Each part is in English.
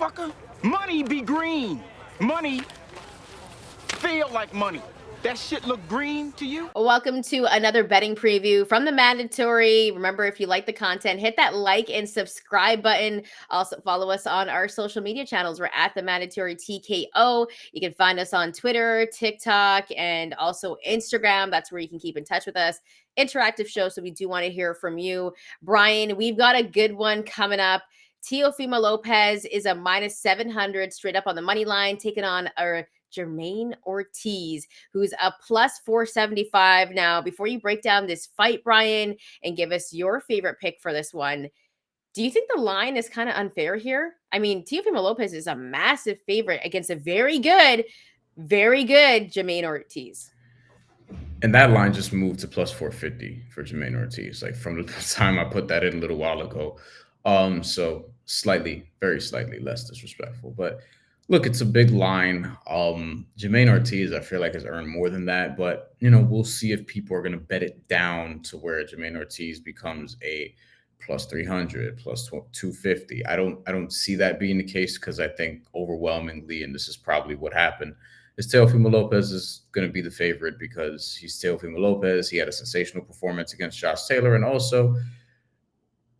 motherfucker. Money be green. Money feel like money. That shit look green to you? Welcome to another betting preview from The Mandatory. Remember, if you like the content, hit that like and subscribe button. Also, follow us on our social media channels. We're at TheMandatory TKO. You can find us on Twitter, TikTok, and also Instagram. That's where you can keep in touch with us. Interactive show, so we do want to hear from you. Brian, we've got a good one coming up. Teofimo Lopez is a minus 700 straight up on the money line, taking on our Jamaine Ortiz, who's a plus 475. Now, before you break down this fight, Brian, and give us your favorite pick for this one, do you think the line is kind of unfair here? I mean, Teofimo Lopez is a massive favorite against a very good Jamaine Ortiz. And that line just moved to plus 450 for Jamaine Ortiz, like from the time I put that in a little while ago. So slightly, very slightly less disrespectful. But look, it's a big line. Jamaine Ortiz, I feel like, has earned more than that. But, we'll see if people are going to bet it down to where Jamaine Ortiz becomes a plus 300, plus 250. I don't see that being the case because I think overwhelmingly, and this is probably what happened, is Teofimo Lopez is going to be the favorite because he's Teofimo Lopez. He had a sensational performance against Josh Taylor. And also,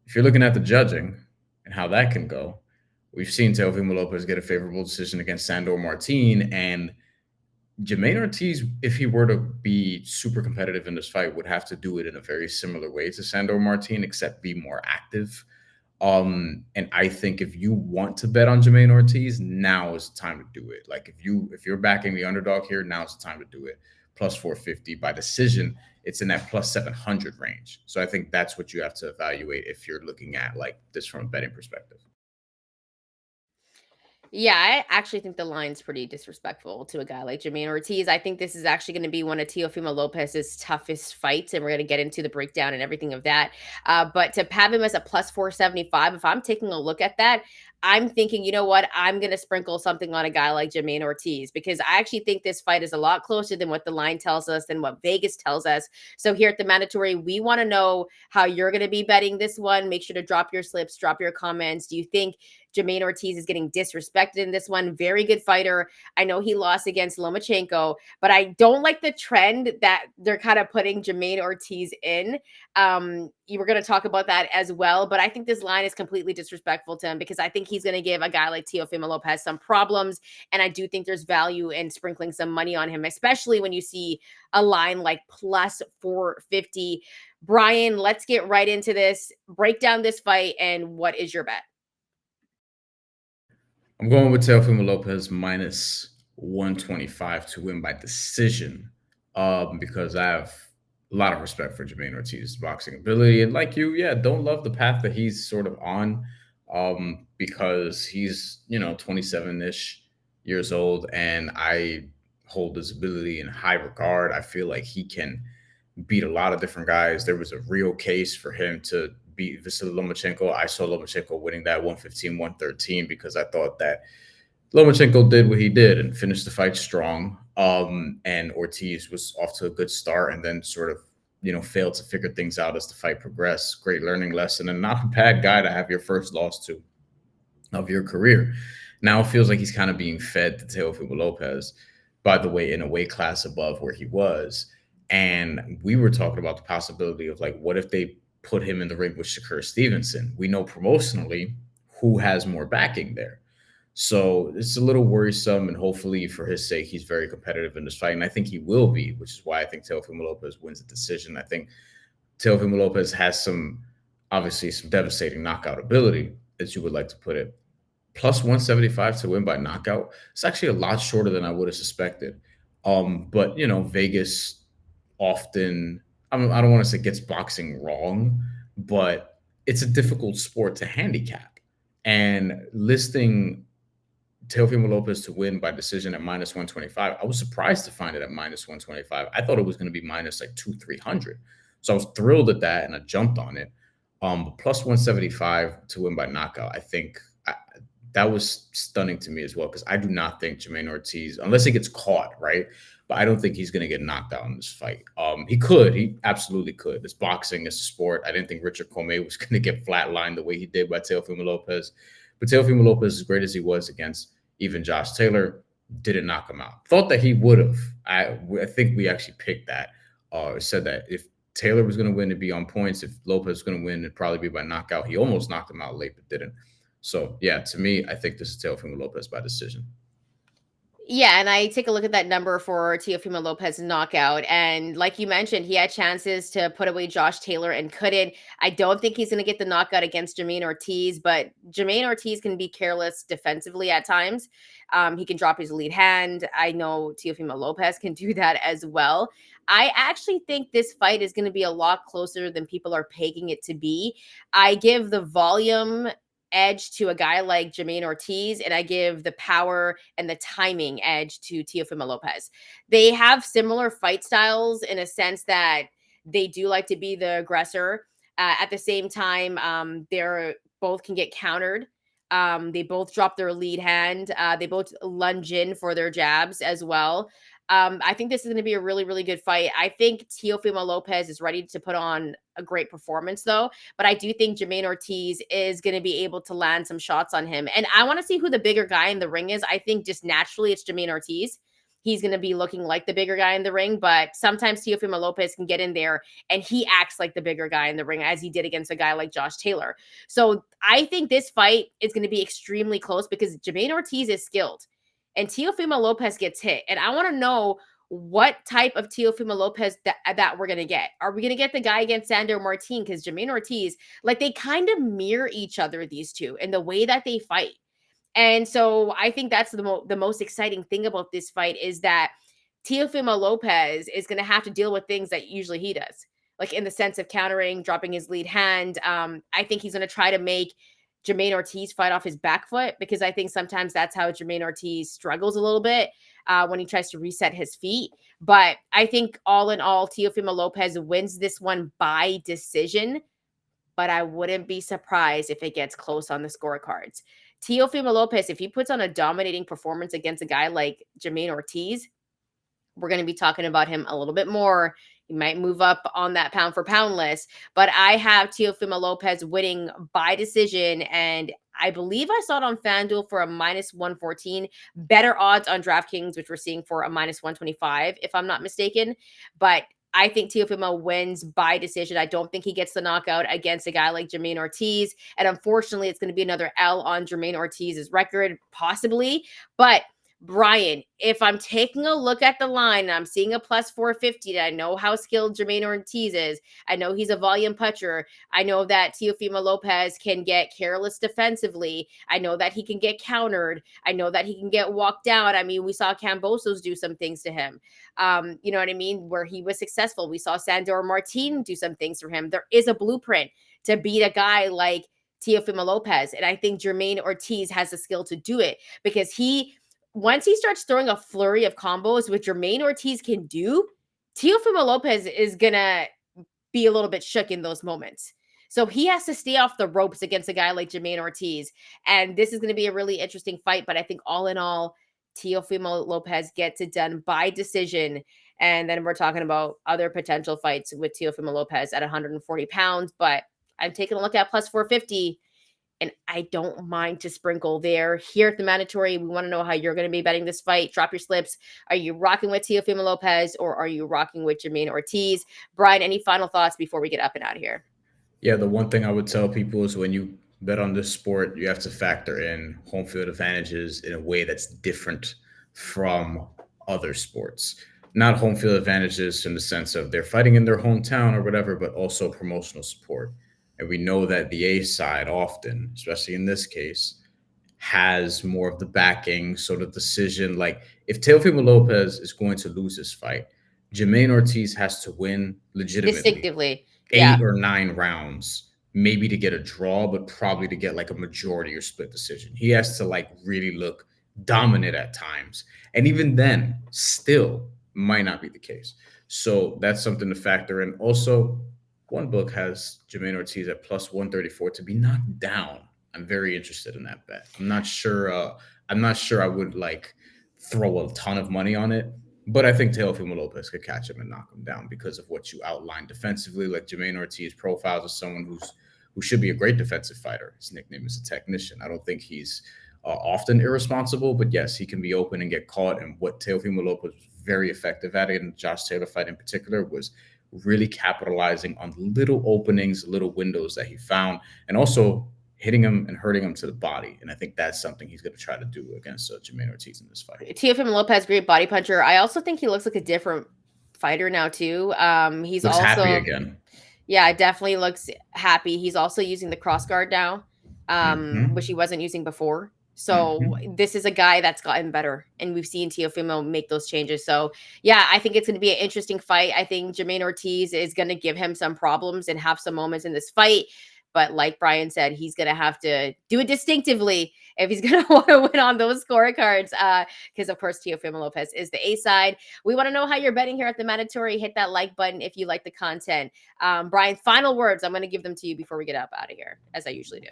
if you're looking at the judging and how that can go, we've seen Teofimo Lopez get a favorable decision against Sandor Martin. And Jamaine Ortiz, if he were to be super competitive in this fight, would have to do it in a very similar way to Sandor Martin, except be more active. And I think if you want to bet on Jamaine Ortiz, now is the time to do it. Like if you're backing the underdog here, now is the time to do it. Plus 450 by decision, it's in that plus 700 range. So I think that's what you have to evaluate if you're looking at like this from a betting perspective. Yeah, I actually think the line's pretty disrespectful to a guy like Jamaine Ortiz. I think this is actually going to be one of Teofimo Lopez's toughest fights, and we're going to get into the breakdown and everything of that. But to have him as a plus 475, if I'm taking a look at that, I'm thinking, you know what? I'm going to sprinkle something on a guy like Jamaine Ortiz because I actually think this fight is a lot closer than what the line tells us, than what Vegas tells us. So here at The Mandatory, we want to know how you're going to be betting this one. Make sure to drop your slips, drop your comments. Do you think Jamaine Ortiz is getting disrespected in this one? Very good fighter. I know he lost against Lomachenko, but I don't like the trend that they're kind of putting Jamaine Ortiz in. You were going to talk about that as well, but I think this line is completely disrespectful to him because I think he's going to give a guy like Teofimo Lopez some problems, and I do think there's value in sprinkling some money on him, especially when you see a line like plus 450. Brian, let's get right into this. Break down this fight, and what is your bet? I'm going with Teofimo Lopez minus 125 to win by decision because I have a lot of respect for Jamaine Ortiz's boxing ability. And like you, yeah, don't love the path that he's sort of on because he's, 27-ish years old. And I hold his ability in high regard. I feel like he can beat a lot of different guys. There was a real case for him to beat Vasily Lomachenko. I saw Lomachenko winning that 115-113 because I thought that Lomachenko did what he did and finished the fight strong. And Ortiz was off to a good start and then sort of, failed to figure things out as the fight progressed. Great learning lesson and not a bad guy to have your first loss to of your career. Now it feels like he's kind of being fed to Teofimo Lopez, by the way, in a weight class above where he was. And we were talking about the possibility of like, what if they put him in the ring with Shakur Stevenson? We know promotionally who has more backing there. So it's a little worrisome, and hopefully for his sake, he's very competitive in this fight. And I think he will be, which is why I think Teofimo Lopez wins the decision. I think Teofimo Lopez has obviously some devastating knockout ability, as you would like to put it. Plus 175 to win by knockout. It's actually a lot shorter than I would have suspected. But, Vegas often, I don't want to say gets boxing wrong, but it's a difficult sport to handicap. And listing Teofimo Lopez to win by decision at minus 125, I was surprised to find it at minus 125. I thought it was going to be minus like 300. So I was thrilled at that and I jumped on it. But plus 175 to win by knockout, I think that was stunning to me as well, because I do not think Jamaine Ortiz, unless he gets caught, right? But I don't think he's going to get knocked out in this fight. He absolutely could. It's boxing, it's a sport. I didn't think Richard Comey was going to get flatlined the way he did by Teofimo Lopez. But Teofimo Lopez, as great as he was against even Josh Taylor, didn't knock him out. Thought that he would have. I think we actually picked that, said that if Taylor was going to win, it'd be on points. If Lopez was going to win, it'd probably be by knockout. He almost knocked him out late, but didn't. So yeah, to me, I think this is Teofimo Lopez by decision. Yeah, and I take a look at that number for Teofimo Lopez knockout, and like you mentioned, he had chances to put away Josh Taylor and couldn't. I don't think he's going to get the knockout against Jamaine Ortiz, but Jamaine Ortiz can be careless defensively at times. He can drop his lead hand. I know Teofimo Lopez can do that as well. I actually think this fight is going to be a lot closer than people are pegging it to be. I give the volume edge to a guy like Jamaine Ortiz, and I give the power and the timing edge to Teofimo Lopez. They have similar fight styles in a sense that they do like to be the aggressor. At the same time, they're both can get countered. They both drop their lead hand. They both lunge in for their jabs as well. I think this is going to be a really, really good fight. I think Teofimo Lopez is ready to put on a great performance, though. But I do think Jamaine Ortiz is going to be able to land some shots on him. And I want to see who the bigger guy in the ring is. I think just naturally it's Jamaine Ortiz. He's going to be looking like the bigger guy in the ring, but sometimes Teofimo Lopez can get in there and he acts like the bigger guy in the ring, as he did against a guy like Josh Taylor. So I think this fight is going to be extremely close because Jamaine Ortiz is skilled and Teofimo Lopez gets hit. And I want to know what type of Teofimo Lopez that we're going to get. Are we going to get the guy against Sandor Martin? Because Jamaine Ortiz, like they kind of mirror each other, these two, in the way that they fight. And so I think that's the most exciting thing about this fight is that Teofimo Lopez is going to have to deal with things that usually he does, like in the sense of countering, dropping his lead hand. I think he's going to try to make Jamaine Ortiz fight off his back foot because I think sometimes that's how Jamaine Ortiz struggles a little bit when he tries to reset his feet. But I think all in all, Teofimo Lopez wins this one by decision, but I wouldn't be surprised if it gets close on the scorecards. Teofimo Lopez, if he puts on a dominating performance against a guy like Jamaine Ortiz, we're going to be talking about him a little bit more. He might move up on that pound for pound list, but I have Teofimo Lopez winning by decision. And I believe I saw it on FanDuel for a minus 114, better odds on DraftKings, which we're seeing for a minus 125, if I'm not mistaken. But I think Teofimo wins by decision. I don't think he gets the knockout against a guy like Jamaine Ortiz. And unfortunately, it's going to be another L on Jamaine Ortiz's record, possibly. But Bryan, if I'm taking a look at the line and I'm seeing a plus 450, I know how skilled Jamaine Ortiz is. I know he's a volume puncher. I know that Teofimo Lopez can get careless defensively. I know that he can get countered. I know that he can get walked down. I mean, we saw Cambosos do some things to him. You know what I mean? Where he was successful. We saw Sandor Martin do some things for him. There is a blueprint to beat a guy like Teofimo Lopez. And I think Jamaine Ortiz has the skill to do it because once he starts throwing a flurry of combos, which Jamaine Ortiz can do, Teofimo Lopez is going to be a little bit shook in those moments. So he has to stay off the ropes against a guy like Jamaine Ortiz. And this is going to be a really interesting fight. But I think all in all, Teofimo Lopez gets it done by decision. And then we're talking about other potential fights with Teofimo Lopez at 140 pounds. But I'm taking a look at plus 450. And I don't mind to sprinkle there. Here at TheMandatory, we want to know how you're going to be betting this fight. Drop your slips. Are you rocking with Teofimo Lopez or are you rocking with Jamaine Ortiz? Bryan, any final thoughts before we get up and out of here? Yeah, the one thing I would tell people is when you bet on this sport, you have to factor in home field advantages in a way that's different from other sports. Not home field advantages in the sense of they're fighting in their hometown or whatever, but also promotional support. And we know that the A side often, especially in this case, has more of the backing, sort of decision. Like if Teofimo Lopez is going to lose this fight, Jamaine Ortiz has to win legitimately Distinctively. 8 or 9 rounds, maybe to get a draw, but probably to get like a majority or split decision. He has to like really look dominant at times. And even then, still might not be the case. So that's something to factor in. Also, one book has Jamaine Ortiz at plus 134 to be knocked down. I'm very interested in that bet. I'm not sure I would like throw a ton of money on it, but I think Teofimo Lopez could catch him and knock him down because of what you outlined defensively. Like Jamaine Ortiz profiles as someone who should be a great defensive fighter. His nickname is a technician. I don't think he's often irresponsible, but yes, he can be open and get caught. And what Teofimo Lopez was very effective at, in the Josh Taylor fight in particular, was really capitalizing on little openings, little windows that he found, and also hitting him and hurting him to the body. And I think that's something he's going to try to do against Jamaine Ortiz in this fight. Teofimo Lopez, great body puncher. I also think he looks like a different fighter now too. He's looks also happy again. Yeah, definitely looks happy. He's also using the cross guard now, which he wasn't using before. So this is a guy that's gotten better, and we've seen Teofimo make those changes. So yeah, I think it's going to be an interesting fight. I think Jamaine Ortiz is going to give him some problems and have some moments in this fight. But like Bryan said, he's going to have to do it distinctively if he's going to want to win on those scorecards. Because, of course, Teofimo Lopez is the A side. We want to know how you're betting here at The Mandatory. Hit that like button if you like the content. Bryan, final words. I'm going to give them to you before we get up out of here, as I usually do.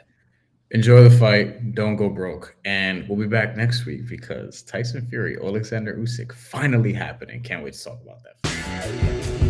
Enjoy the fight. Don't go broke. And we'll be back next week because Tyson Fury, Alexander Usyk, finally happening. Can't wait to talk about that.